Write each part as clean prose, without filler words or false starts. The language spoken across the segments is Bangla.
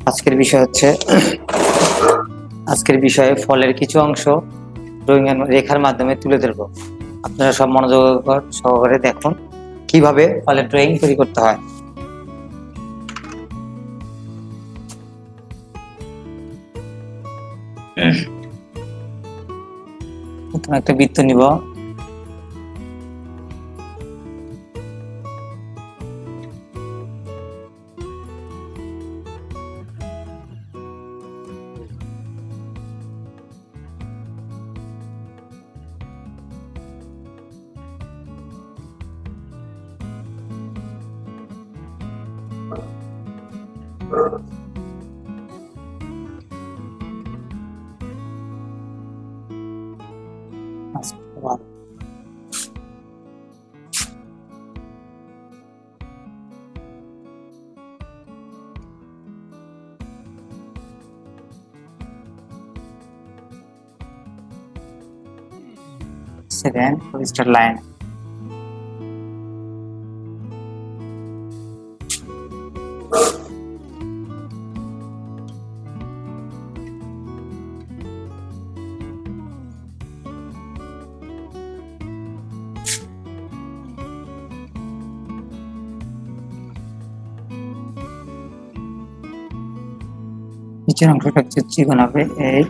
আজকের বিষয় হচ্ছে আজকের বিষয়ে ফলের কিছু অংশ ড্রয়িং এর রেখার মাধ্যমে তুলে ধরবো। আপনারা সব মনোযোগ সহকারে দেখুন কিভাবে ফলের ড্রয়িং তৈরি করতে হয়। প্রথমে একটা বৃত্ত নিব। Second, horizontal line. নিচের অংশটা হচ্ছে চিকন হবে এই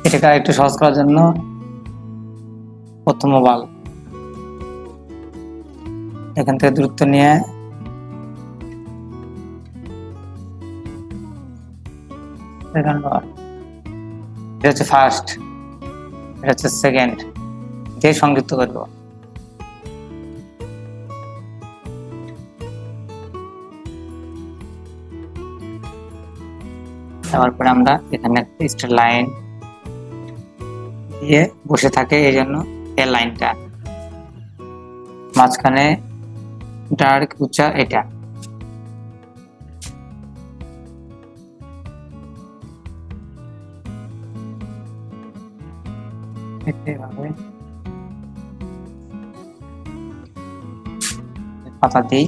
এটাকে একটু সহজ করার জন্য প্রথম ওভাল এখান থেকে দূরত্ব নিয়ে এটা হচ্ছে ফার্স্ট, এটা হচ্ছে সেকেন্ড দিয়ে সংযুক্ত করব। তারপরে আমরা এখানে একটা স্ট্রেট লাইন দিয়ে বসে থাকে, এই জন্য এই লাইনটা মাঝখানে ডার্ক উঁচা এটা পাতা দিই।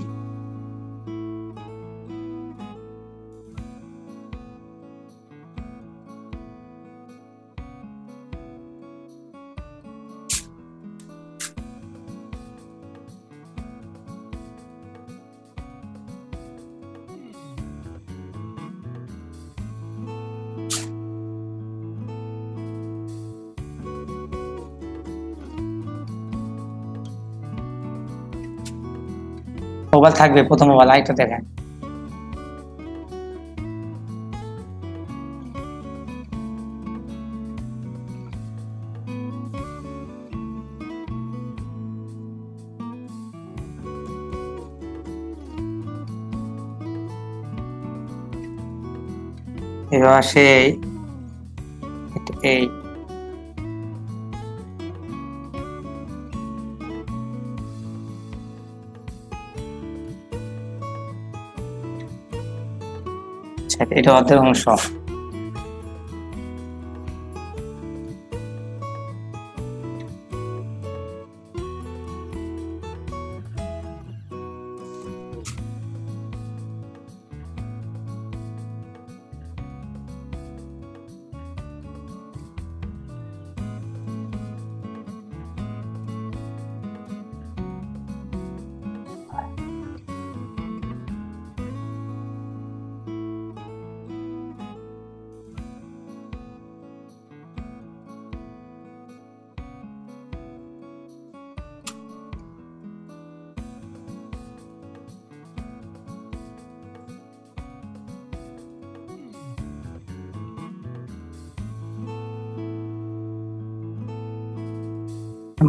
ওভাল থাকবে প্রথম ওভাল, আইটা দেখেন এবার সেই এই এটা অর্ধেক অংশ।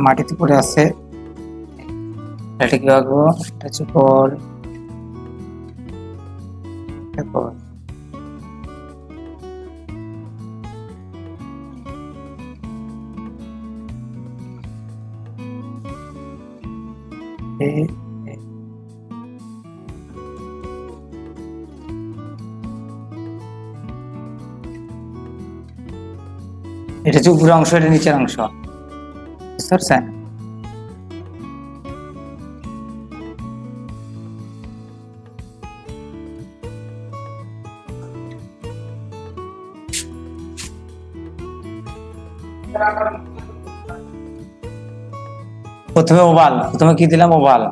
মাটিতে পড়ে আছে, এটা কি আঁকবো? এটা হচ্ছে বল, এটা হচ্ছে উপরের অংশ, এটা নিচের অংশ, বুঝতে পারছেন? প্রথমে ওভাল, প্রথমে কি দিলাম? ওভাল।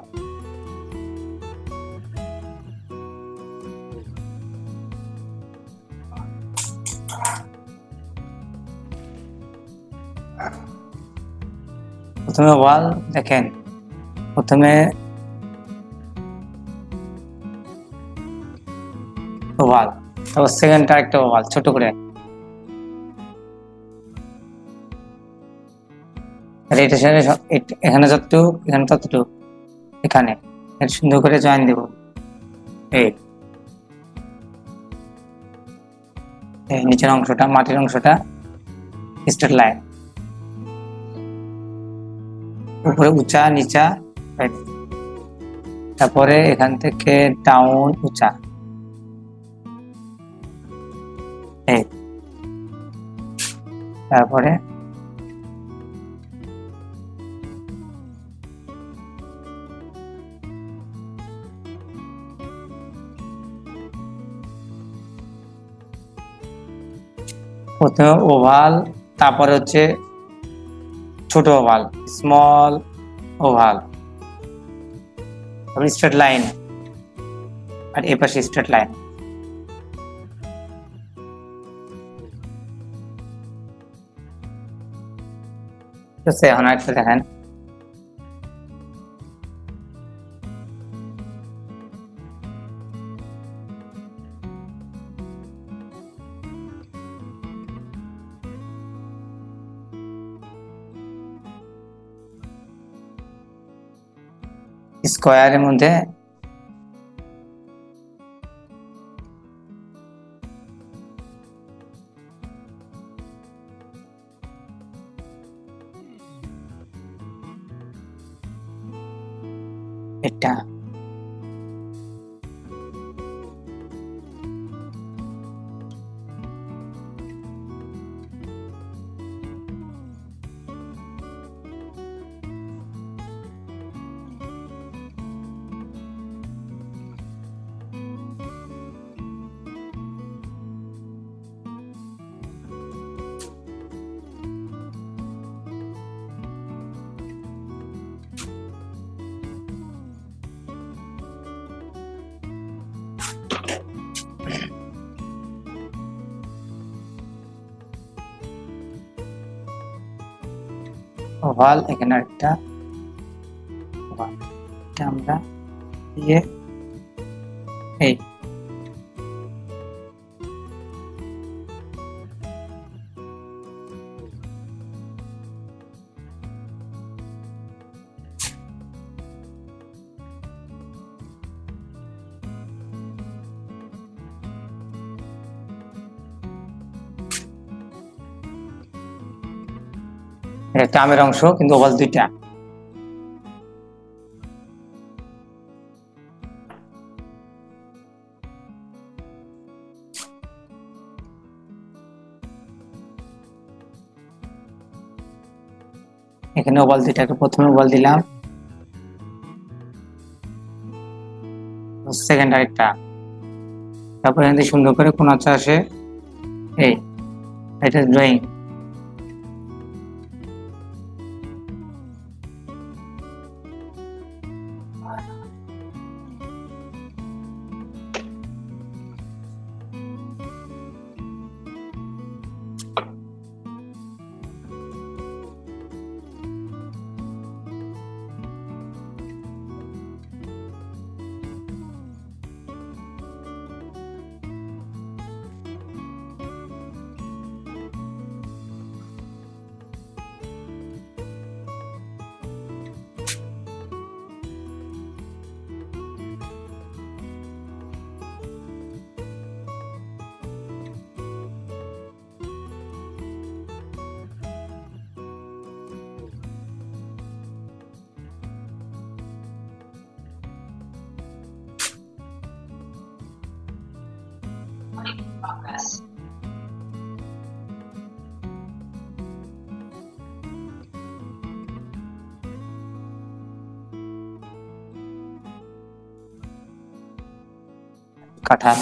প্রথমে ওভাল দেখেন, প্রথমে ওভাল, তারপর সেকেন্ড আরেকটা ওভাল ছোট করে, এটা এখানে যতটুকু, এখানে ততটুকু, এখানে সুন্দর করে জয়েন দেব। এই নিচের অংশটা, মাটির অংশটা স্ট্রেট লাইন, উপরে উঁচা নিচা, তারপরে এখান থেকে ডাউন উঁচা, তারপরে প্রথমে ওভাল, তারপরে হচ্ছে ছোট oval, small oval, straight line, আর এ পাশে স্ট্রেট লাইন। ঠিক আছে, এখন একটা দেখেন, স্কোয়ারের মধ্যে এটা ওভাল, এখানে একটা ওভাল, এটা আমরা দিয়ে এই একটা আমের অংশ, কিন্তু ওভাল দুইটা। এখানে ওভাল দুইটাকে প্রথমে ওভাল দিলাম, সেকেন্ড আরেকটা, তারপর এখান থেকে সুন্দর করে কোন আচ্ছা আসে, এই এটা ড্রয়িং। কাঁঠাল,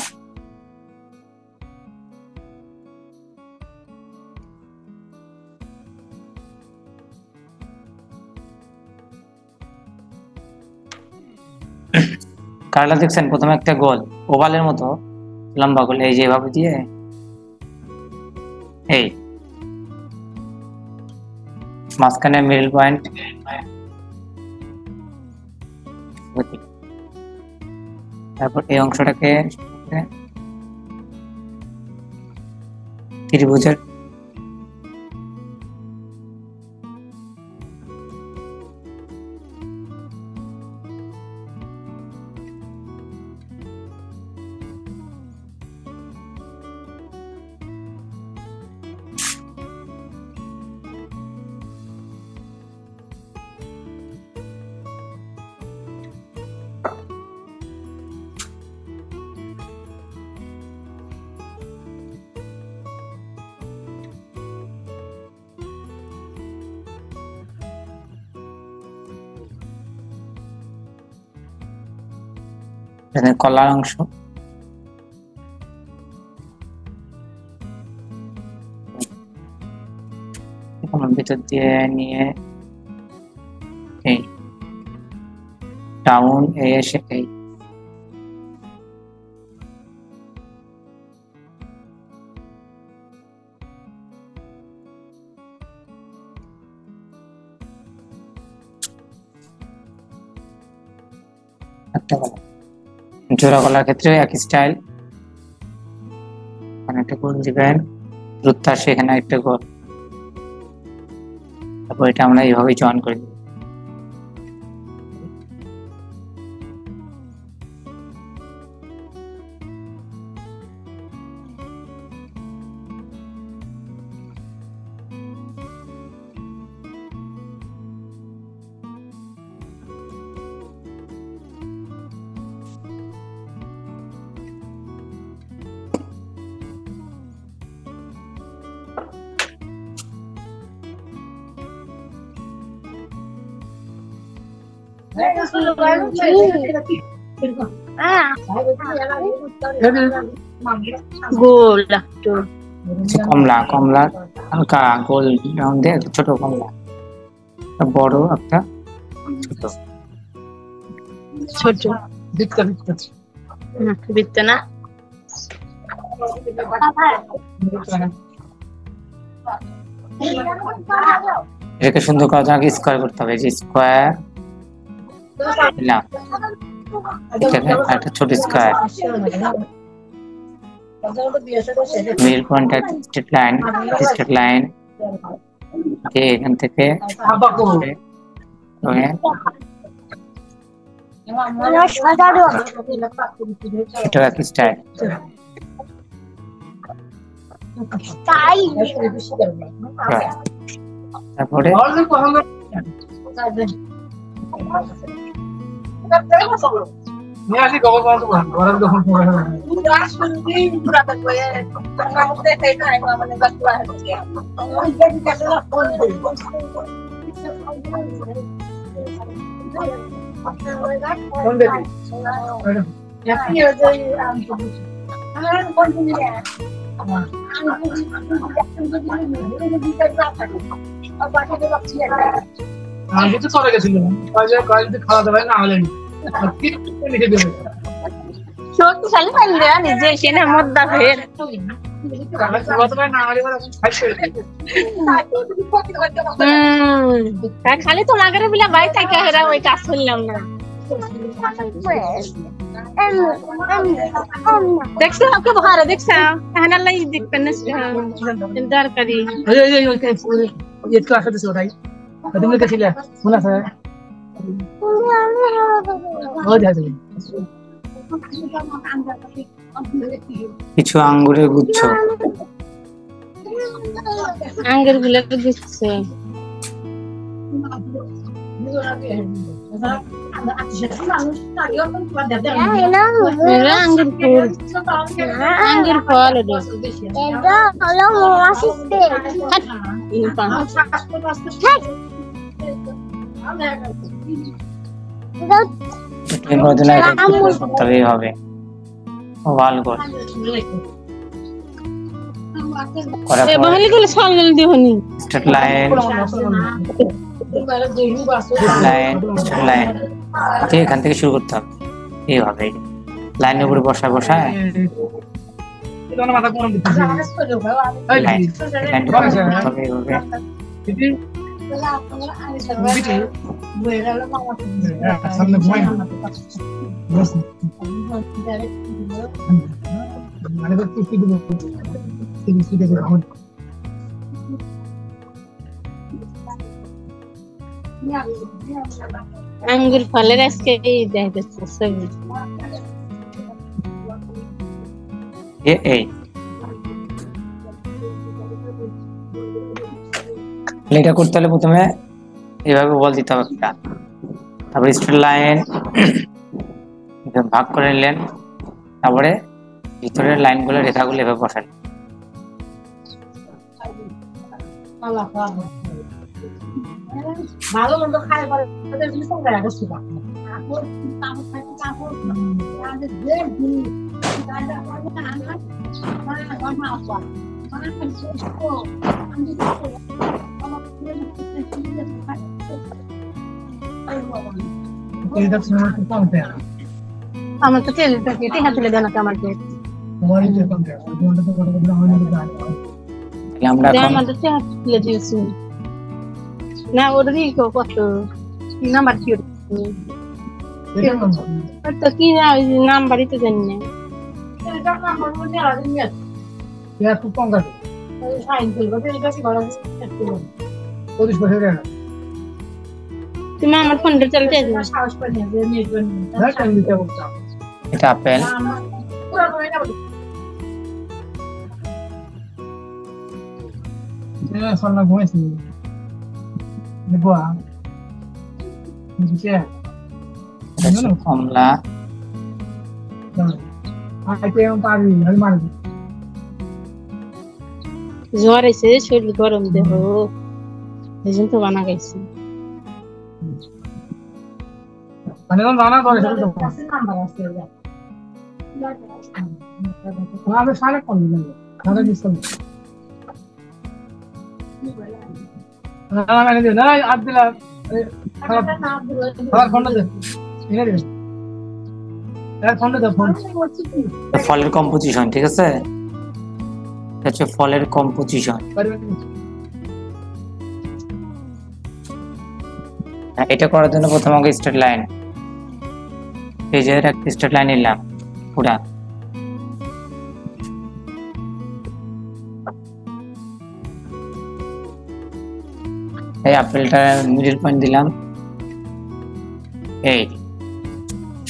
কারলা দেখছেন প্রথমে একটা গোল ওভালের মতো লম্বা গোল, এই যে এভাবে দিয়ে এই মাঝখানে মিডল পয়েন্ট, তারপর এই অংশটাকে ত্রিভুজের কলার অংশ, ভিতর দিয়ে নিয়ে এই ডাউন এসে এই একটা কলা, জোড়া কলার ক্ষেত্রে একই স্টাইল, একটা গোল দিবেন, রুত্তার সেখানে একটা গোল, তারপর এটা আমরা এইভাবে জয়েন করে দিব। কমলা, কমলা হালকা গোল রাউন্ডে ছোট কমলা, বড় একটা ছোট ছোট বৃত্ত না, এটাকে সুন্দর করার জন্য স্কোয়ার করতে হবে, যে স্কোয়ার না একটা ছোট square, middle point straight line এখান থেকে এটা একই স্টাইল, তারপরে আমি তো চলে গেছিলাম খাওয়া দাওয়া না হলেন শক্তিশালী পাইলে নিজে এসে না মদ্দা ফের খালি তোমাকে বিলা বাই থাকে হেরা ওই কাজ করলাম না দেখছো ওকে ভারে দেখছো এখানে লাই দেখবেন না দরকারি ये तो आखिर से बताई तुमने कैसे लिया सुना सर हो जाए কিছু আঙ্গুরের গুচ্ছ, আঙ্গুর গুলো গুচ্ছ এটা আঙ্গুর ফল এটা হলো মোয়াসিসে করতেই হবে ওভাল গোল করার পর বহালি গুলো সরল দিহনি স্ট্রেট লাইন এখান থেকে শুরু করতে হবে এইভাবে লাইনের উপরে বসায় বসায় মাথা গরম দিতেছে লাইনটা করতে হবে এইভাবে সামনে ঘুমাই বস মানে তো কি দিব কি দেব এখন আঙ্গুর ফলের আজকে এই দেখাচ্ছে ছবি এই এটা করতে হলে প্রথমে এইভাবে বল দিতে হবে একটা তারপরে স্ট্রেট লাইন ভাগ করে নিলেন তারপরে ভিতরের লাইনগুলো রেখাগুলো এভাবে বসালেন ভালো মন্দ খাই পরে ওদের জিনিস সংগ্রহ করছি না এটা সময় তো কম দেয় আমার তো তেল প্যাকেট হাতে তুলে দেন আমার প্লেট তোমার যে কম দেয় তোমাদের তো কত কত হয় না আমরা এখন আমাদের তো হাতে তুলে দিয়েছি না ওটারই কত নাম্বার কি তো কি নাম্বারই তো জানি না এটা নাম্বার মনে আছে নি এটা খুব কম কাটে সাইন করব এটা কি বড় একটু 25 বছর এর তুমি আমার ফোনটা চালাতে যাও সাহস করে নিয়ে যে নেট বানিয়ে না কেন দিতে বলছো এটা আপেল পুরো করে না এটা সন্না ঘুমাইছি দেখবা বুঝছে কমলা আইতে পারি আমি মারবো জ্বর এসে শরীর গরম দেহ এই জন্য তো বানা গেছি মানে কোন জানা করে সেটা তো নাম্বার আছে এটা আমি সারা কোন দিন সারা দিন না মানে দিও না আদ দিলা খাবার ফোন দে এনে দে এর ফোন দে ফোন ফলের কম্পোজিশন ঠিক আছে এটা হচ্ছে ফলের কম্পোজিশন এটা করার জন্য প্রথমে আমাকে স্ট্রেট লাইন পেজের একটা স্ট্রেট লাইন নিলাম পুরা এই আপেলটা মিডল পয়েন্ট দিলাম এই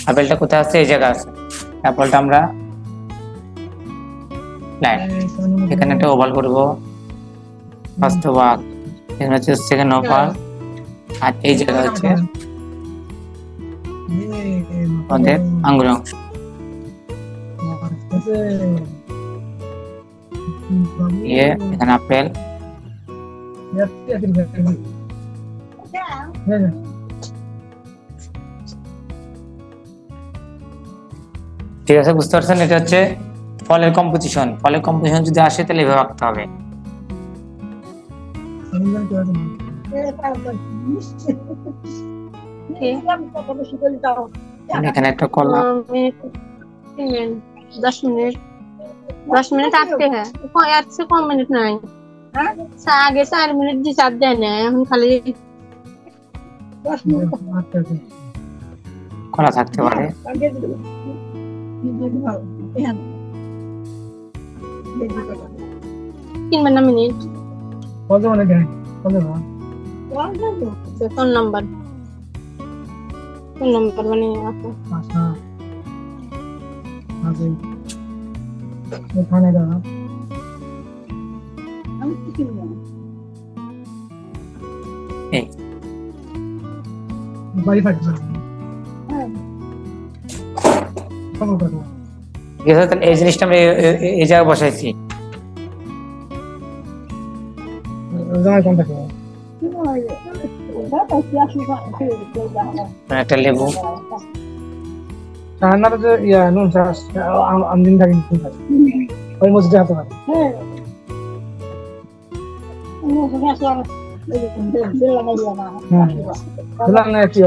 আপেলটা কোথায় আছে এই জায়গা আছে আপেলটা আমরা লাইন এখানে একটা ওভাল করব ফার্স্ট ওভাল এখানে হচ্ছে সেকেন্ড ওভাল আর এই জায়গা হচ্ছে আমাদের আঙ্গুরের অংশ এখানে আপেল ঠিক আছে বুঝতে পারছেন এটা হচ্ছে ফলের কম্পোজিশন যদি আসে তাহলে এভাবে আঁকতে হবে এখানে একটা কলা 10 मिनट आते हैं यार से कम मिनट नहीं आगे 4 मिनट जी साथ देने हम खाली কলা থাকতে পারে 3 मिनट কত মানে দেন কত फोन नंबर बने आपको আচ্ছা আগে এখানে দাও এই বাড়ি ফাটবে ঠিক আছে, তাহলে এই জিনিসটা আমরা এই জায়গায় বসাইছি। একটা লেবু, রান্নাটা যে ইয়া নুন চাষ আমদিন থাকি ওই মসজিদে হাতে পারে বেলাল না কি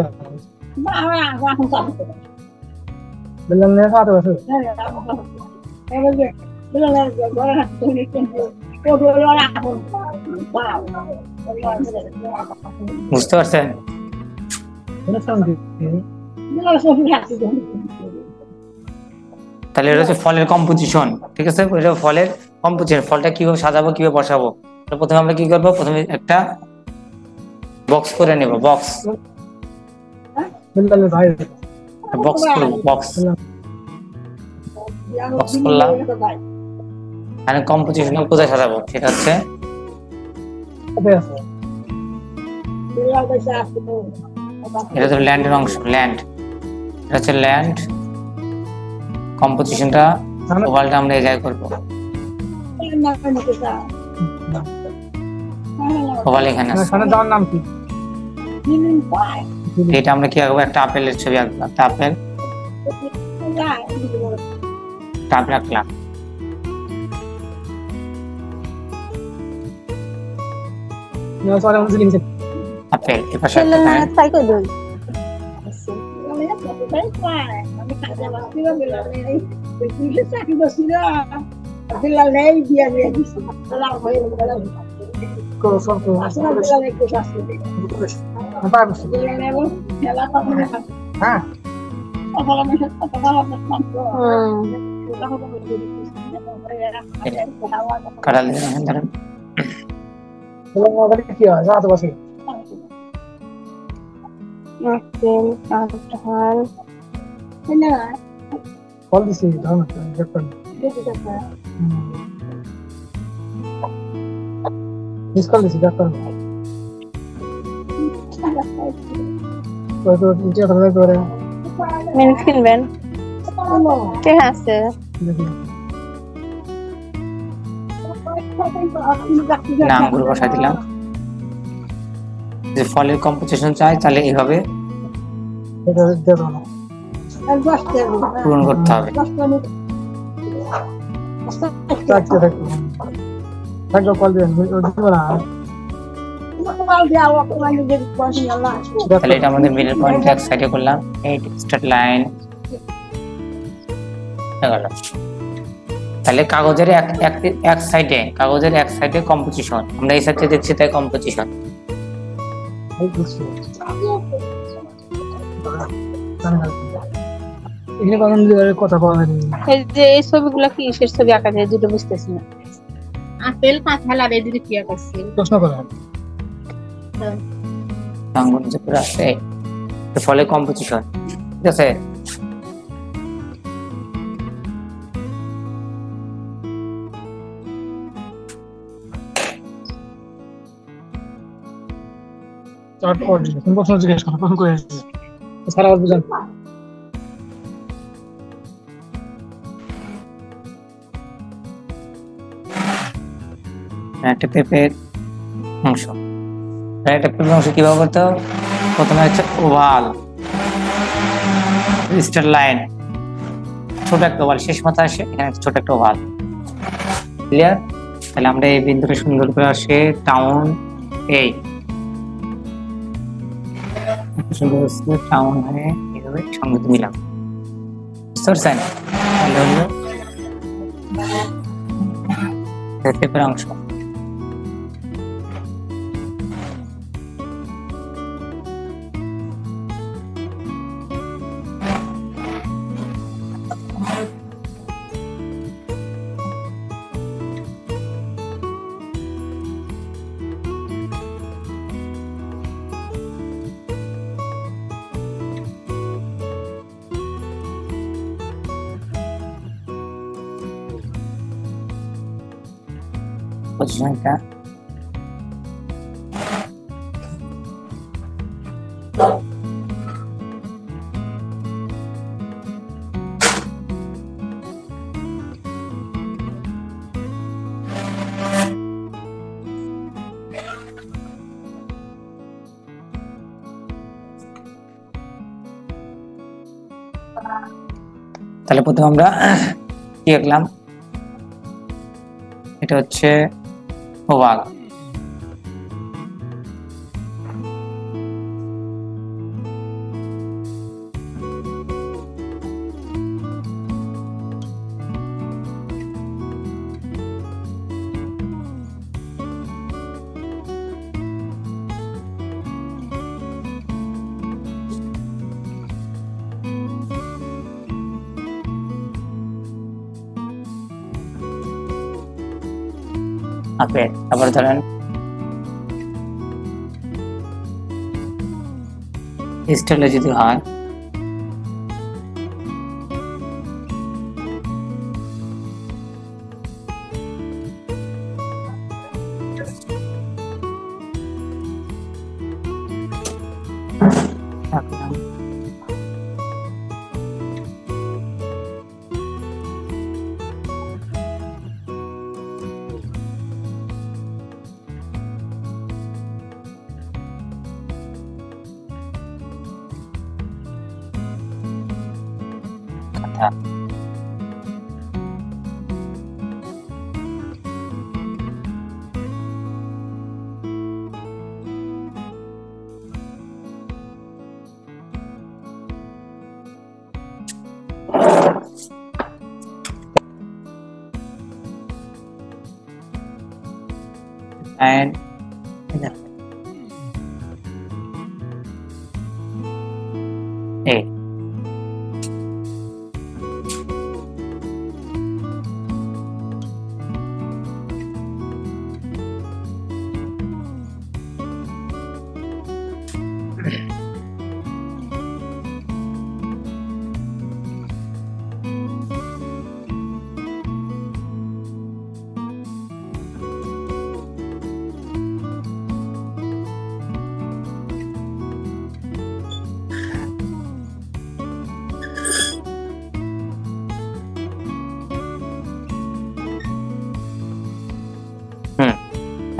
বেলাল না হাতে পারে বুঝতে পারছেন? তাহলে এটা হচ্ছে ফলের কম্পোজিশন, ঠিক আছে? এটা ফলের কম্পোজিশন, ফলটা কিভাবে সাজাবো, কিভাবে বসাবো। প্রথমে আমরা কি করবো, প্রথমে একটা বক্স করে নেব, বক্স বেলালের ভাই বক্স করব, বক্স করলাম। আর কম্পোজিশন কোথায় সাজাবো, সেটা হচ্ছে এটা তো ল্যান্ডের অংশ, ল্যান্ড, এটা হচ্ছে ল্যান্ড। কম্পোজিশনটা ওভালটা আমরা এই জায়গায় করবো, ওভাল এখানে আছে। যাওয়ার নাম কি? এটা আমরা কি আঁকবো, একটা আপেলের ছবি আঁকবো, একটা আপেল, একটা আপেল আঁকলাম। আপেল এর পাশে একটা প্যান। হ্যাঁ কাটাল দিয়ে ধরেন। কি হয় হাতে বসে আপেল, কাঁঠাল, ফল দিছি দাও না দেখুন মিস কল দিছি দেখুন তো নিচে ধরে ধরে মেনু কিনবেন ঠিক আছে। না আঙ্গুর বসাই দিলাম। যে ফলের কম্পোজিশন চাই তাহলে এইভাবে পূরণ করতে হবে। তাহলে এটা আমাদের মিডল পয়েন্ট এক সাইডে করলাম, এই স্টার্ট লাইন গেল। তাহলে কাগজের এক সাইডে, কাগজের এক সাইডে কম্পোজিশন, আমরা এই সাইডে দেখছি তাই কম্পোজিশন। কথা বলা এই যে এই ছবিগুলো কি কিসের ছবি আঁকা যায় দুটো বুঝতেছি না। আপেল, কাঁঠাল আর এই দুটো কি আঁকাচ্ছি প্রশ্ন করা আঙ্গুর যে পুরো আছে ফলে কম্পোজিশন, ঠিক আছে? প্রশ্ন জিজ্ঞেস করা প্রশ্ন করে সারা বুঝান একটা পেপের অংশ, একটা পেপের অংশ কিভাবে করতে হবে? প্রথমে হচ্ছে ওভাল, স্টার লাইন, ছোট একটা ওভাল, শেষ মাথা আসে এখানে ছোট একটা ওভাল, ক্লিয়ার? তাহলে আমরা এই বিন্দুটা সুন্দর করে আসে টাউন, এই সুন্দর টাউন হয়ে এইভাবে সঙ্গে মিলাম, বুঝতে পারছেন? তাহলে হলো পেপের অংশ। পজিশনটা তাহলে প্রথমে আমরা কি আঁকলাম, এটা হচ্ছে ওভাল। আপেল, তারপর ধরেন স্টাইলে যদি হয় কথা। and A.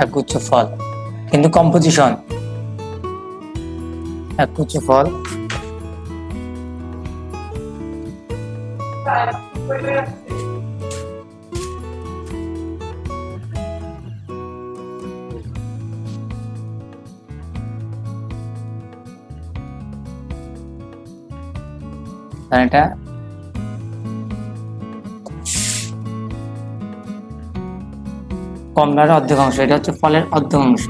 একগুচ্ছ ফল, কিন্তু কম্পোজিশন একগুচ্ছ ফল এটা কমলার অর্ধেক অংশ, এটা হচ্ছে ফলের অর্ধেক অংশ।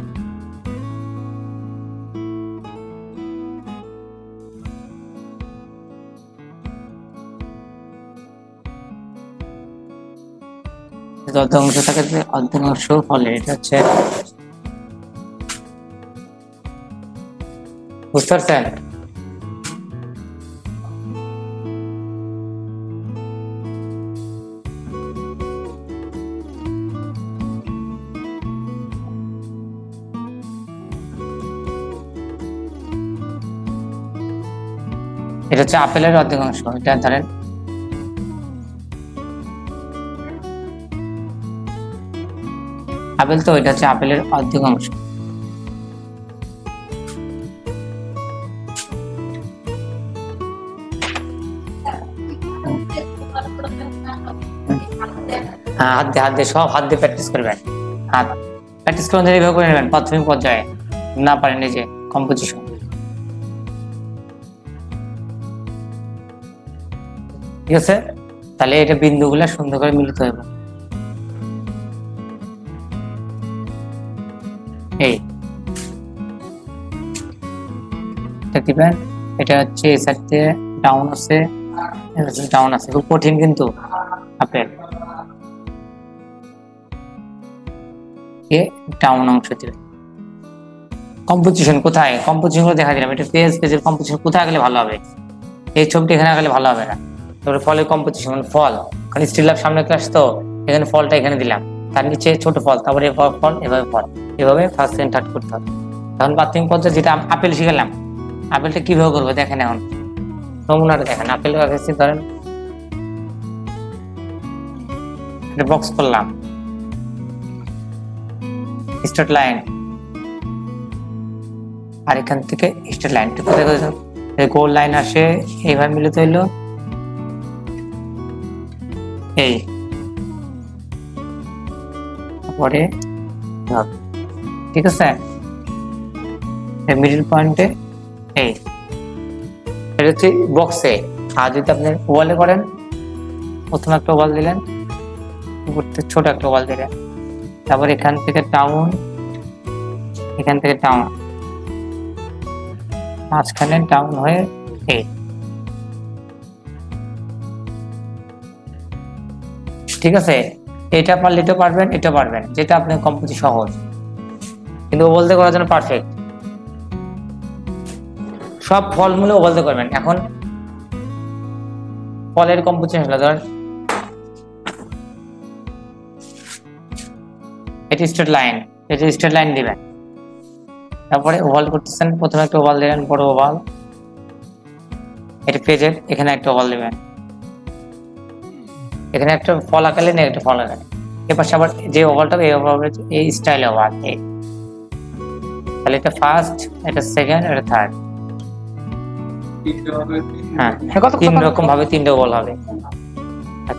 অর্ধেক অংশ থাকে, অর্ধেক অংশ ফলের, এটা হচ্ছে, বুঝতে পারছেন? এটা হচ্ছে আপেলের অর্ধেক অংশ, এটা ধরেন আপেল, তো এটা হচ্ছে আপেলের অর্ধেক অংশ। হ্যাঁ, হাত দিয়ে সব হাত দিয়ে প্র্যাকটিস করবেন, হাত প্র্যাকটিস করবেন, এইভাবে করে নেবেন প্রাথমিক পর্যায়ে, না পারেন এই যে কম্পোজিশন। ঠিক আছে, তাহলে এটা বিন্দুগুলা সুন্দর করে মিলিত হবে। এই দিবেন, এটা হচ্ছে এই সাইডে ডাউন আছে, ডাউন আছে, খুব কঠিন কিন্তু আপেল ডাউন অংশ দিবেন। কম্পোজিশন কোথায়, কম্পোজিশন দেখা দিলাম, এটা পেজের কম্পোজিশন কোথায় গেলে ভালো হবে, এই ছবিটা এখানে গেলে ভালো হবে না। তারপরে ফলের কম্পোজিশন, ফল এখানে স্টিল লাভ সামনে ক্লাস, তো এখানে ফলটা এখানে দিলাম, তার নিচে ছোট ফল, তারপরে ফল, এভাবে ফল, এভাবে ফার্স্ট সেকেন্ড থার্ড করতে হবে। তখন প্রাথমিক পর্যায়ে যেটা আপেল শিখলাম, আপেলটা কিভাবে করবো দেখেন, এখন নমুনাটা দেখেন। আপেল ধরেন একটা বক্স করলাম, স্ট্রেট লাইন, আর এখান থেকে স্ট্রেট লাইন গোল লাইন আসে, এইভাবে মিলিত হইলো, এই পরে ঠিক আছে, মিডল পয়েন্টে এই এটা হচ্ছে বক্সে। আর যদি আপনি ওভালে করেন, প্রথমে একটা ওভাল দিলেন, ছোট একটা ওভাল দিলেন, তারপর এখান থেকে টাউন, এখান থেকে টাউন, মাঝখানে টাউন হয়ে এই। ঠিক আছে, এটা পারলে এটা পারবেন, এটা পারবেন, যেটা আপনার কম্পিউটার সহজ, কিন্তু বলতে করার জন্য পারফেক্ট। সব ফলমূলে বলতে করবেন। এখন ফলের কম্পোজিশন হলো, ধরেন এটি স্ট্রেট লাইন, এটি স্ট্রেট লাইন দিবেন, তারপরে ওভাল করতেছেন, প্রথমে একটা ওভাল দিলেন, বড় ওভাল, এটি পেজের এখানে একটা ওভাল দিবেন, এখানে একটা ফল আঁকালে না একটা ফল আঁকালে, এপাশে আবার যে ওভালটা এই ওভাল এই স্টাইল ওভাল, এই তাহলে এটা ফার্স্ট, এটা সেকেন্ড, এটা থার্ড। হ্যাঁ, তিন রকম ভাবে তিনটা ওভাল হবে।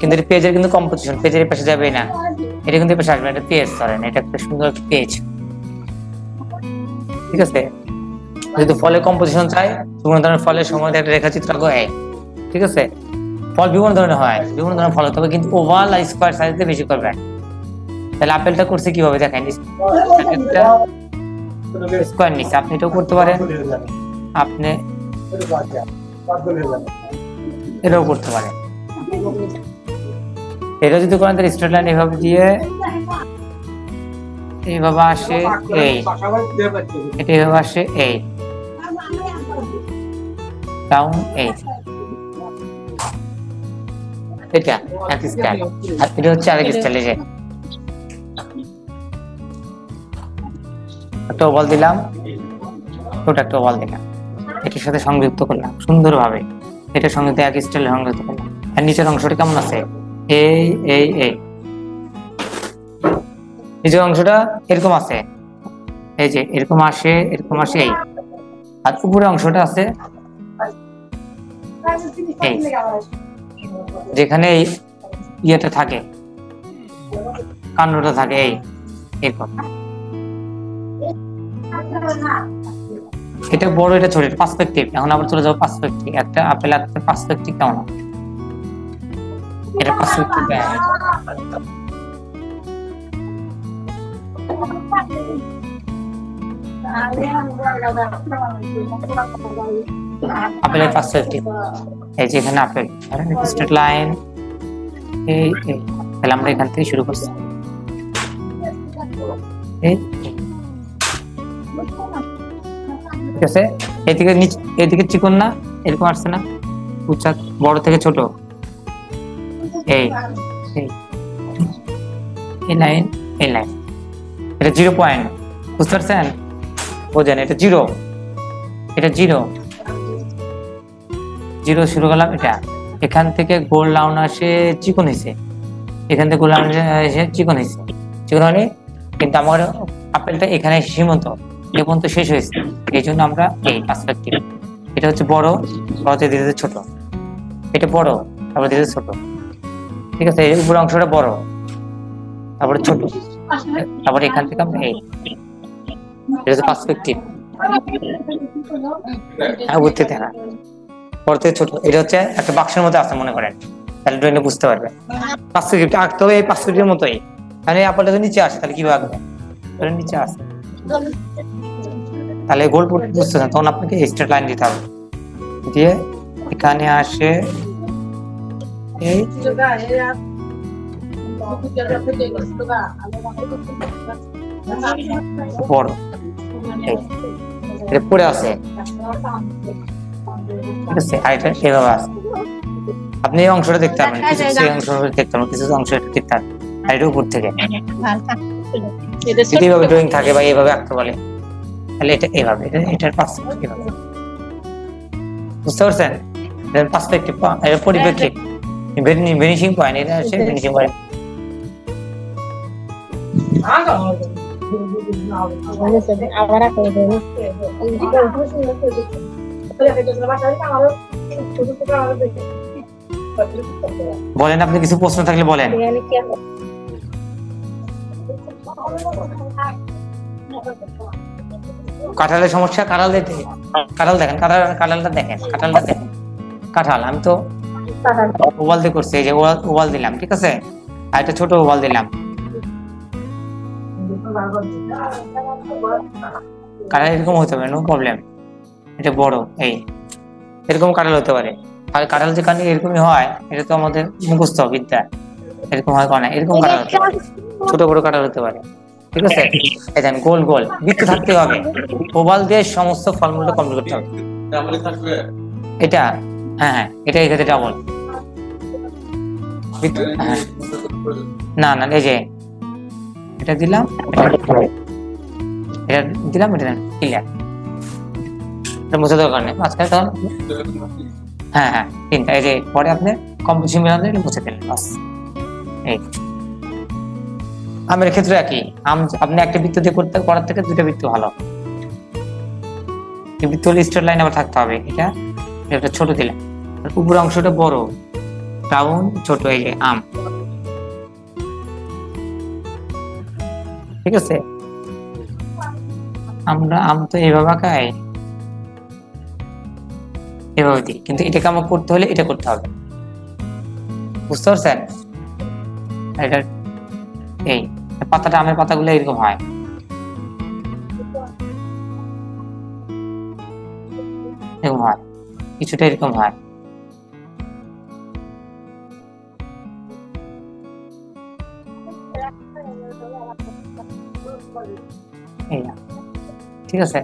কিন্তু পেজের কিন্তু কম্পোজিশন, পেজের পাশে যাবে না, এটা কিন্তু পাশে আসবে, এটা পেজ ধরেন, এটা একটা সুন্দর পেজ। ঠিক আছে, যদি ফলের কম্পোজিশন চাই, বিভিন্ন ধরনের ফলের সময় একটা রেখাচিত্র আঁকো। ঠিক আছে, ফল বিভিন্ন ধরনের হয়, বিভিন্ন ধরনের ফল, তবে কিন্তু ওভাল আর স্কোয়ার সাইজে বেশি করবেন। তাহলে আপেলটা করছে কিভাবে দেখেন, স্কোয়ার নিচ্ছে, আপনি এটাও করতে পারেন, আপনি এটাও করতে পারেন। এটা যদি করেন তাহলে স্ট্রেট লাইন এভাবে দিয়ে এইভাবে আসে, এই এটা এভাবে আসে, এই ডাউন, এই এটা এক স্টাইল, আর এটা হচ্ছে আরেক স্টাইল। এই যে একটা ওভাল দিলাম, ছোট একটা ওভাল দিলাম, এটার সাথে সংযুক্ত করলাম সুন্দরভাবে, এটার সঙ্গে এক স্টাইলে সংযুক্ত করলাম। আর নিচের অংশটা কেমন আছে, এই এই এই নিচের অংশটা এরকম আছে, এই যে এরকম আসে, এরকম আসে, এই। আর উপরের অংশটা আছে এই, যেখানে এই ইয়েটা থাকে, কান্ডটা থাকে, এই এরকম। এটা বড়, এটা ছোট, পার্সপেক্টিভ। এখন আবার চলে যাবো পার্সপেক্টিভ। একটা আপেল একটা পার্সপেক্টিভ কেমন, এটা পার্সপেক্টিভ। আপেলের পার্সপেক্টিভ, এই যে এখানে আপেল স্ট্রেট লাইন, এই এই। তাহলে আমরা এখান থেকে শুরু করছি, এই ঠিক আছে। এদিকে নিচে, এদিকে চিকন না, এরকম আসছে না, উচ্চা বড় থেকে ছোট, এই এই লাইন, এই লাইন, এটা 0 পয়েন্ট, বুঝতে পারছেন? বোঝেন, এটা 0, এটা 0 0 শুরু করলাম। এটা এখান থেকে গোল লাউন আসে, চিকন হয়েছে, এখান থেকে গোল লাউন এসে চিকন হয়েছে, চিকন হয়নি, কিন্তু আমার আপেলটা এখানে সীমিত, এ পর্যন্ত শেষ হয়েছে, এই জন্য আমরা এই পার্সপেক্টিভ। এটা হচ্ছে বড়, বড়তে ধীরে ধীরে ছোট, এটা বড়, তারপরে ধীরে ধীরে ছোট। ঠিক আছে, এই উপরের অংশটা বড়, তারপরে ছোট, তারপরে এখান থেকে আমরা এই, এটা হচ্ছে পার্সপেক্টিভ। হ্যাঁ, বুঝতে দেখা, বড় থেকে ছোট। এটা হচ্ছে একটা বাক্সের মধ্যে আছে মনে করেন, তাহলে ড্রয়িংটা বুঝতে পারবে। পার্সপেক্টিভটা আঁকতে হবে এই পার্সপেক্টিভের মতোই। তাহলে আপেলটা যদি নিচে আসে তাহলে কিভাবে আঁকবে, নিচে আসে, তাহলে গোল বুঝতে না, তখন আপনাকে স্ট্রেট লাইন দিতে হবে, দিয়ে এখানে আসে, এই বড়, এটা পড়ে আছে, ঠিক আছে। আর এটা এভাবে আছে, আপনি এই অংশটা দেখতে পারবেন, কিছু এই অংশটা দেখতে পারবেন, কিছু অংশ দেখতে পারবেন, আর এটা উপর থেকে যদি এইভাবে ড্রয়িং থাকে বা এইভাবে আঁকতে বলে, তাহলে এটা এইভাবে, এটার পার্সপেক্টিভ, বুঝতে পারছেন? পার্সপেক্টিভ, এটা পরিপ্রেক্ষিত, ভ্যানিশিং পয়েন্ট, এটা হচ্ছে ভ্যানিশিং পয়েন্ট। আবার বলেন, আপনি কিছু প্রশ্ন থাকলে বলেন। यानी क्या है কাঁঠালের সমস্যা, কাঁঠাল দেখেন, কাঁঠালটা দেখেন, কাঁঠাল আমি তো ওভাল দিয়ে করছি, এই যে ওভাল দিলাম, ঠিক আছে, আর একটা ছোট ওভাল দিলাম। কাঁঠাল এরকম হতে পারে, নো প্রবলেম, এটা বড়, এই এরকম কাঁঠাল হতে পারে। আর কাঁঠাল যে কাঁঠাল এরকমই হয়, এটা তো আমাদের মুখস্থ বিদ্যা, এরকম হয় না, এরকম কাঁঠাল হতে পারে, ছোট বড় কাঁঠাল হতে পারে, ঠিক আছে। এই দেন গোল গোল বৃত্ত থাকতে হবে, ওভাল দিয়ে সমস্ত ফর্মুলা কমপ্লিট করতে হবে। এটা হ্যাঁ, এটা এই ক্ষেত্রে ডাবল, হ্যাঁ না না, এই যে এটা দিলাম, এটা দিলাম, এটা ক্লিয়ার, এটা মুছে দরকার নেই আজকাল তখন। হ্যাঁ তিনটা, এই যে পরে আপনি কম্পোজিশন মিলাতে এটা মুছে দিলেন বাস। এই আমের ক্ষেত্রে একই, আপনি একটা বৃত্ত দিয়ে করার থেকে দুইটা বৃত্ত ভালো। এই বৃত্ত হলে স্ট্রেট লাইন আবার থাকতে হবে, এটা ছোট দিলাম, উপরের অংশটা বড়, ডাউন ছোট, এই যে আম, ঠিক আছে। আমরা আম তো এইভাবে খাই, এভাবে দিই, কিন্তু এটাকে আমার করতে হলে এটা করতে হবে, বুঝতে পারছেন। এটা এই পাতাটা, আমের পাতাগুলো এরকম হয়, এরকম হয়, কিছুটা এরকম হয়, এই না, ঠিক আছে।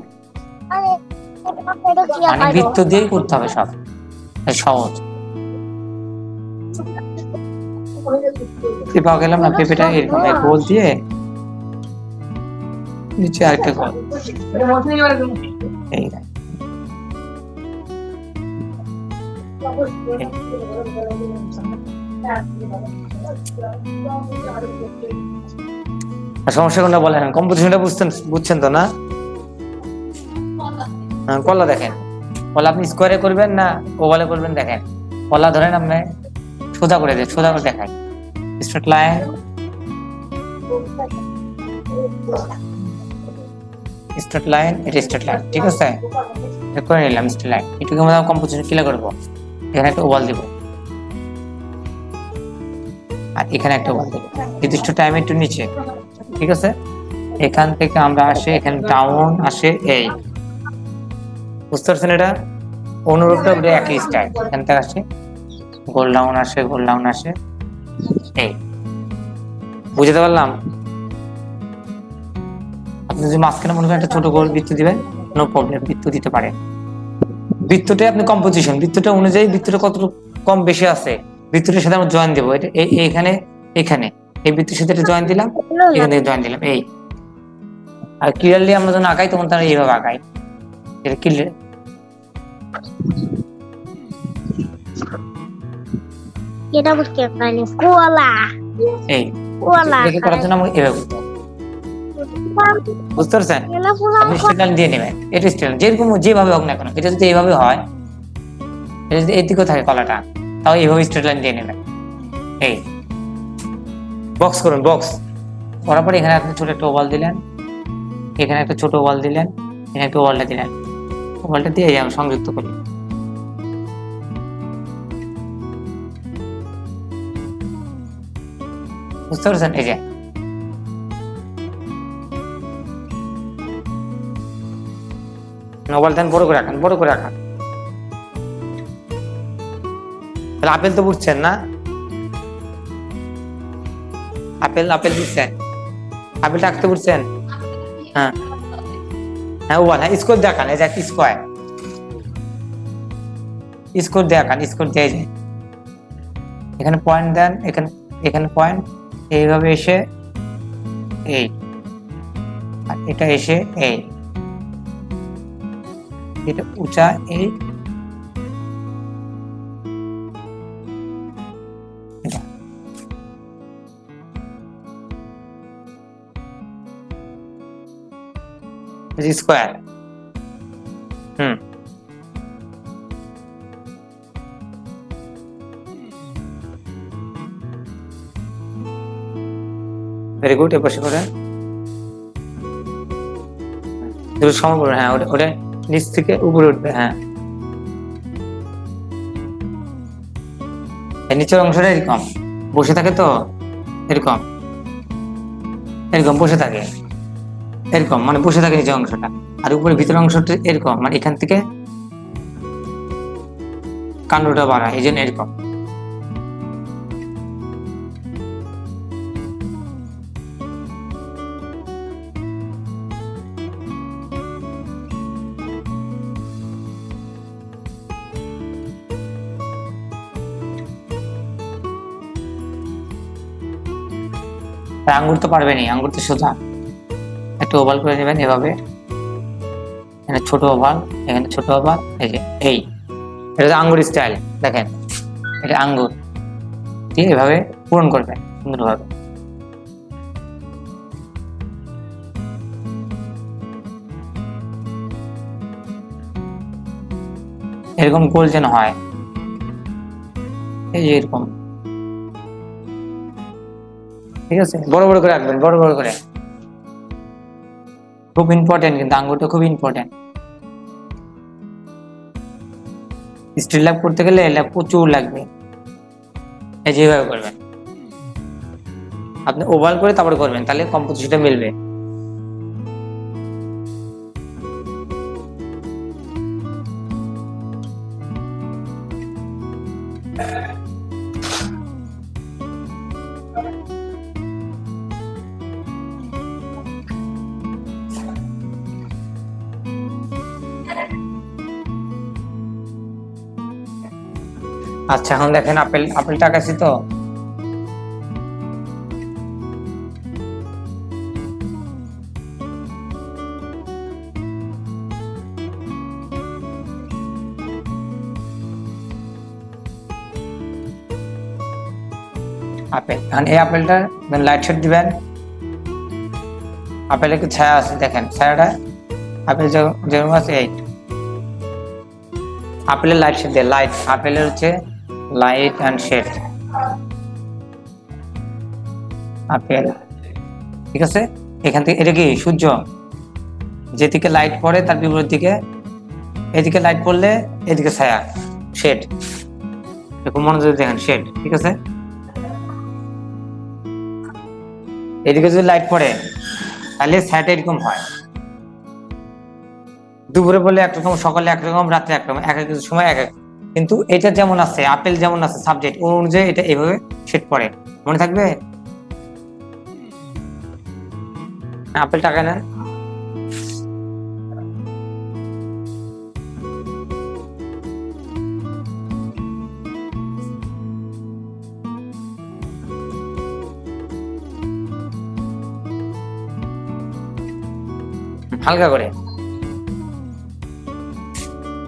মানে বৃত্ত দিয়েই করতে হবে সব, সহজ। পেঁপা গেলাম না, পেঁপেটা এরকম গোল দিয়ে নিচে আরেকটা গোল, এই সমস্যা কোনটা বলেন, কম্পোজিশনটা বুঝছেন তো না? কলা দেখেন, কলা আপনি স্কোয়ারে করবেন না ওভালে করবেন, দেখেন কলা ধরেন আপনি সোজা করে দেন, সোজা করে দেখায় স্ট্রেট লাইন, স্ট্রেট লাইন, এটা স্ট্রেট লাইন, ঠিক আছে, করে নিলাম স্ট্রেট লাইন। এটুকু আমরা কম্পোজিশন ক্লিয়ার করবো, এখানে একটা ওভাল দিব, আর এখানে একটা ওভাল দিব নির্দিষ্ট টাইমে একটু নিচে, ঠিক আছে। এখান থেকে আমরা আসে, এখানে ডাউন আসে, এই বুঝতে পারছেন, এটা অনুরূপটা একই স্টাইল, এখান থেকে আসে গোল ডাউন আসে, গোল ডাউন আসে, এই বুঝতে পারলাম। আপনি যদি মাঝখানে মনে করেন একটা ছোট গোল বৃত্ত দিবেন, নো প্রবলেম, বৃত্ত দিতে পারেন। বৃত্তটা আপনি কম্পোজিশন, বৃত্তটা অনুযায়ী বৃত্তটা কতটুকু কম বেশি আছে, বৃত্তটার সাথে আমরা জয়েন দেবো, এটা এইখানে, এখানে এই বৃত্তের সাথে এটা জয়েন দিলাম, এখান থেকে জয়েন দিলাম, এই। আর ক্লিয়ারলি আমরা যখন আঁকাই তখন তারা এইভাবে আঁকাই, এটা ক্লিয়ার। এটা বুঝতে পারিনি, কোলা, এই কোলা দেখে করার জন্য আমাকে এভাবে করতে হবে, বুঝতে পারছেন। আপনি স্ট্রেট লাইন দিয়ে নেবেন, এটা স্ট্রেট লাইন যেরকম যেভাবে হোক না কেন, এটা যদি এইভাবে হয়, এটা যদি এদিকেও থাকে কলাটা, তাও এইভাবে স্ট্রেট লাইন দিয়ে নেবেন, এই বক্স করুন, বক্স করার পরে এখানে আপনি ছোট একটা ওভাল দিলেন, এখানে একটা ছোট ওভাল দিলেন, এখানে একটা ওভালটা দিলেন, ওভালটা দিয়ে আমি সংযুক্ত করি, বুঝতে পারছেন। এই যে ওভাল দেন, বড় করে রাখান, বড় করে রাখান। তাহলে আপেল তো বুঝছেন না, আপেল বুঝছেন, আপেলটা আঁকতে বুঝছেন, হ্যাঁ হ্যাঁ ওভাল, হ্যাঁ স্কোর দেখান, এই যে স্কোয়ার, স্কোর দেখান, স্কোর দিয়ে যায়, এখানে পয়েন্ট দেন, এখানে পয়েন্ট, এইভাবে এসে এই, আর এটা এসে এই, এটা উঁচা, এই স্কোয়ার, ভেরি গুড, এপাশে করেন, দুটো সমান করবেন। হ্যাঁ, ওটা নিচ থেকে উপরে উঠবে। হ্যাঁ, এই নিচের অংশটা এরকম বসে থাকে, তো এরকম এরকম বসে থাকে, এরকম মানে বসে থাকে নিচের অংশটা, আর উপরে ভিতরের অংশটা এরকম, মানে এখান থেকে কাণ্ডটা বাড়ায়, এই জন্য এরকম। আঙ্গুর তো পারবেনি, আঙ্গুর তো সোজা। একটু ওভাল করে নেবেন এভাবে, এখানে ছোট ওভাল, এখানে ছোট ওভাল, এই যে এই, এটা হচ্ছে আঙ্গুর স্টাইল। দেখেন, এটা আঙ্গুর দিয়ে এভাবে পূরণ করবেন সুন্দরভাবে। এরকম গোল যেন হয়, এই যে এরকম, ঠিক আছে? বড় বড় করে রাখবেন, বড় বড় করে, খুব ইম্পর্টেন্ট, কিন্তু আঙ্গুরটা খুব ইম্পর্টেন্ট। স্টিল ল্যাব করতে গেলে ল্যাব প্রচুর লাগবে, এই যেভাবে করবেন, আপনি ওভাল করে তারপরে করবেন, তাহলে কম্পোজিশনটা মিলবে। আচ্ছা, এখন দেখেন আপেলটা আঁকাছি তো, আপেল, এখন এই আপেলটা লাইট শেড দিবেন। আপেলের কি ছায়া আছে, দেখেন ছায়াটা আপেল যেরকম আছে, এই আপেলের লাইট শেড দেয়, লাইট, আপেলের হচ্ছে লাইট অ্যান্ড শেড, আপেল, ঠিক আছে? এখান থেকে এটা কি সূর্য, যেদিকে লাইট পড়ে তার বিপরীত দিকে, এদিকে লাইট পড়লে এদিকে ছায়া, শেড, এরকম মনোযোগ দেখেন, শেড, ঠিক আছে? এদিকে যদি লাইট পড়ে তাহলে ছায়াটা এরকম হয়, দুপুরে বলে একরকম, সকালে একরকম, রাত্রে একরকম, এক এক সময় এক এক। কিন্তু এটা যেমন আছে, আপেল যেমন আছে সাবজেক্ট, ওর অনুযায়ী এটা এইভাবে শেড পড়ে, মনে থাকবে? আপেল টাকা নেন, হালকা করে,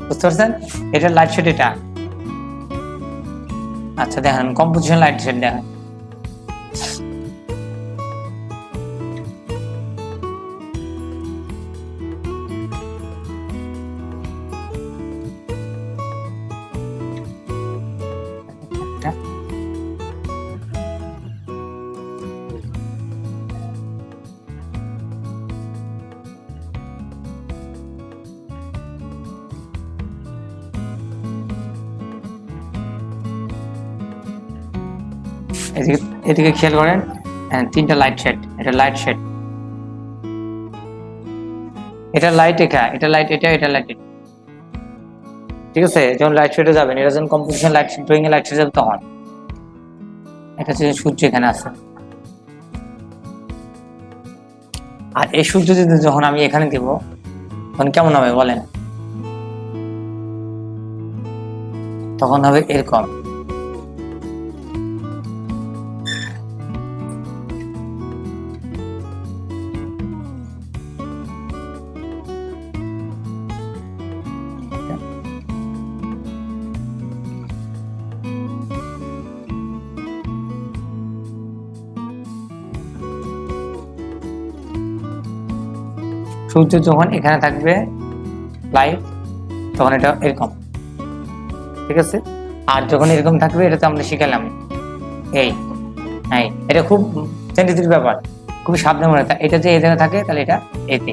বুঝতে পারছেন? এটা লাইট শেড, এটা। আচ্ছা দেখেন কম্পোজিশন লাইট শেড দেখেন, এদিকে খেয়াল করেন, তিনটা লাইট শেড, এটা লাইট শেড, এটা লাইট, এটা লাইট, এটা লাইট, ঠিক আছে? যখন লাইট শেডে যাবেন, এটা যখন কম্পোজিশন লাইট শেড, ড্রয়িং এ লাইট শেড যাবে তখন, এটা হচ্ছে সূর্য এখানে আছে, আর এই সূর্য যদি যখন আমি এখানে দিব তখন কেমন হবে বলেন? তখন হবে এরকম, সূর্য যখন এখানে থাকবে লাইট, তখন এটা এরকম, ঠিক আছে? আর যখন এরকম থাকবে, এটা তো আমরা শিখালাম, এই এটা খুব সেন্সিটিভ ব্যাপার, খুবই সাবধানে মনে রাখতে, এটা যে এই জায়গায় থাকে তাহলে এটা এতে,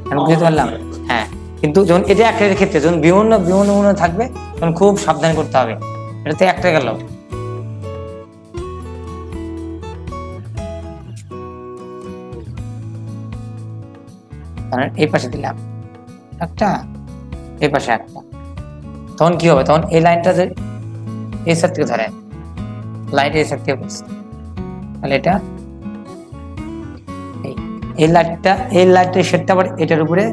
আমি বুঝতে পারলাম। হ্যাঁ, কিন্তু যখন এটা একটা ক্ষেত্রে যখন বিভিন্ন বিভিন্ন থাকবে তখন খুব সাবধান করতে হবে। এটাতে একটা গেল, এই পাশে দিলাম একটা, এই পাশে একটা, তখন কি হবে, তখন এই লাইনটা যে এই সাইড থেকে ধরে লাইট এই সাইড থেকে পড়ছে, তাহলে এটা এই লাইটটা শেডটা আবার এটার উপরে,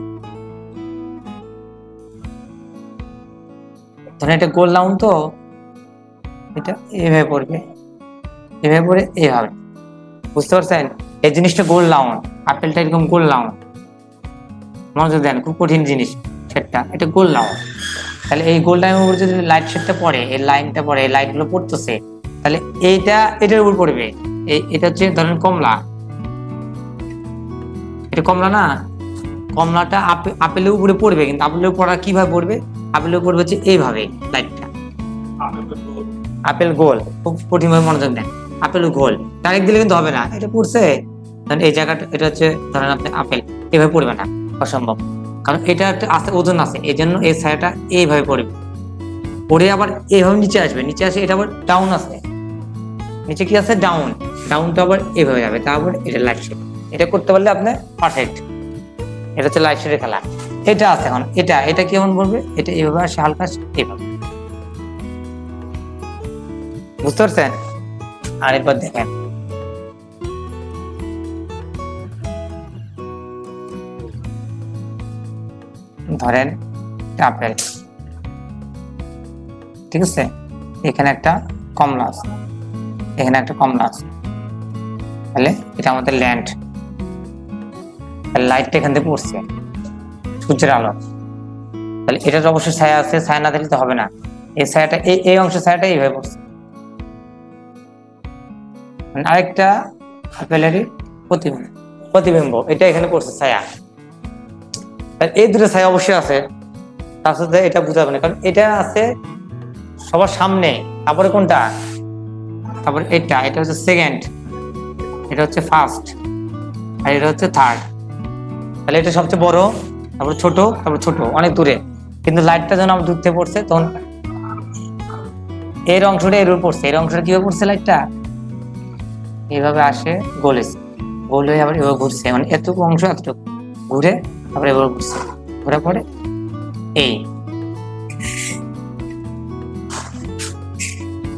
ধরেন এটা গোল রাউন্ড তো এটা এইভাবে পড়বে, এইভাবে পড়ে এইভাবে, বুঝতে পারছেন? এই জিনিসটা গোল রাউন্ড, আপেলটা এরকম গোল রাউন্ড, মনোযোগ দেন, খুব কঠিন জিনিস শেডটা, এটা গোল রাউন্ড। তাহলে এই গোল লাইনের উপর যদি লাইট শেডটা পড়ে, এই লাইনটা পড়ে, এই লাইট গুলো পড়তেছে, তাহলে এইটা এটার উপর পড়বে। এটা হচ্ছে ধরেন কমলা, এটা কমলা না, কমলাটা আপেলের উপরে পড়বে, কিন্তু আপেলের উপর কিভাবে পড়বে, আপেলের উপর হচ্ছে এইভাবে লাইটটা, আপেল গোল, খুব কঠিন ভাবে মনোযোগ দেন, আপেল গোল ডাইরেক্ট দিলে কিন্তু হবে না, এটা পড়ছে এই জায়গাটা, এটা হচ্ছে ধরেন আপনি আপেল এইভাবে পড়বে না, অসম্ভব, কারণ এটা একটা আছে ওজন আছে, এই জন্য এই ছায়াটা এইভাবে পড়বে, পড়ে আবার এইভাবে নিচে আসবে, নিচে আসে এটা আবার ডাউন আছে, নিচে কি আছে ডাউন, ডাউনটা আবার এইভাবে যাবে, তারপর এটা লাইট শেড, এটা করতে পারলে আপনি পারফেক্ট। এটা হচ্ছে লাইট শেডের খেলা। এটা আছে এখন, এটা কেমন বলবে, এটা এইভাবে আসে হালকা এইভাবে, বুঝতে পারছেন? আরেকবার দেখেন, ধরেন আপেল, ঠিক আছে, এখানে একটা কমলা আছে, এখানে একটা কমলা আছে, তাহলে এটা আমাদের ল্যান্ড, লাইটটা এখান থেকে পড়ছে সূর্যের আলো, তাহলে এটার অবশ্যই ছায়া আছে, ছায়া না দিলে তো হবে না, এই ছায়াটা এই অংশের ছায়াটা এইভাবে পড়ছে, আরেকটা আপেলেরই প্রতিবিম্ব, এটা এখানে পড়ছে ছায়া, এই দুটো ছায়া অবশ্যই আছে, তার সাথে এটা বুঝাবে না, কারণ এটা আছে সবার সামনে, তারপরে কোনটা, তারপরে এটা হচ্ছে সেকেন্ড, এটা হচ্ছে ফার্স্ট, আর এটা হচ্ছে থার্ড, তাহলে এটা সবচেয়ে বড়, তারপরে ছোট, তারপরে ছোট, অনেক দূরে, কিন্তু লাইটটা যখন আমার দূর থেকে পড়ছে তখন এর অংশটা এর উপর পড়ছে, এর অংশটা কিভাবে পড়ছে, লাইটটা এইভাবে আসে গোল হয়ে আবার এভাবে ঘুরছে, মানে এতটুকু অংশ এতটুকু ঘুরে আবার এভাবে ঘুরছে, ঘুরে পরে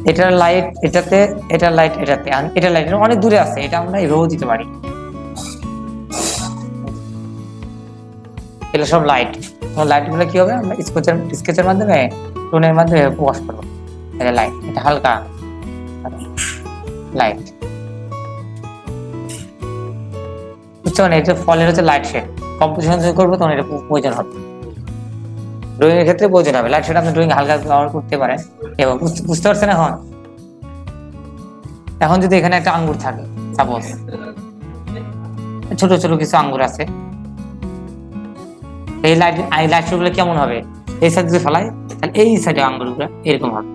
এটার লাইট এটাতে, এটার লাইট এটাতে, এটা লাইট অনেক দূরে আছে, এটা আমরা এভাবেও দিতে পারি, এগুলো সব লাইট গুলো কি হবে, আমরা স্কেচের মাধ্যমে টোনের মাধ্যমে প্রকাশ করবো, এটা লাইট, এটা হালকা লাইট, বুঝতে পারেন? এটা ফলের হচ্ছে লাইট শেড, কম্পোজিশন যখন করবো তখন এটা প্রয়োজন হবে, ড্রয়িং এর ক্ষেত্রে প্রয়োজন হবে লাইট শেড, আপনি ড্রয়িং হালকা ব্যবহার করতে পারেন। এবং বুঝতে পারছেন? এখন যদি এখানে একটা আঙ্গুর থাকে, সাপোজ ছোট ছোট কিছু আঙ্গুর আছে, এই লাইট শেড গুলো কেমন হবে, এই সাইড যদি ফেলাই তাহলে এই সাইডে আঙ্গুর গুলো এরকম হবে,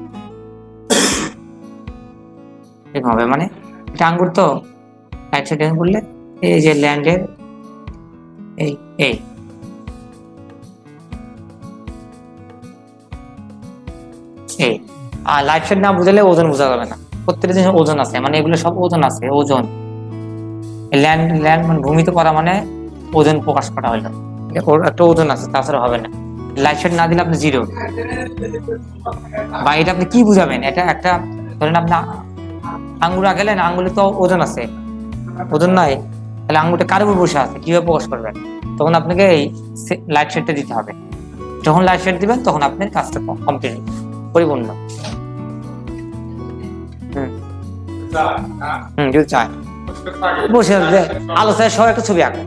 এরকম হবে, মানে এটা আঙ্গুর তো লাইট শেড করলে এই যে ল্যান্ডের এই আর লাইট শেড না বুঝালে ওজন বোঝা যাবে না, প্রত্যেকটা জিনিস ওজন আছে, মানে এগুলো সব ওজন আছে, ওজন ল্যান্ড মানে ভূমিতে করা মানে ওজন প্রকাশ করা হলো, ওর একটা ওজন আছে, তাছাড়া হবে না। লাইট শেড না দিলে আপনি জিরো, বা এটা আপনি কি বুঝাবেন, এটা একটা ধরেন আপনি আঙ্গুর আঁকলেন, আঙ্গুলে তো ওজন আছে, ওজন নাই, তাহলে আঙ্গুরটা কার উপর বসে আছে, কিভাবে প্রকাশ করবেন, তখন আপনাকে এই লাইট শেডটা দিতে হবে, যখন লাইট শেড দিবেন তখন আপনার কাজটা কমপ্লিট পরিপূর্ণ। যদি চায় বসে আলোচনায় সবাই একটা ছবি আঁকো।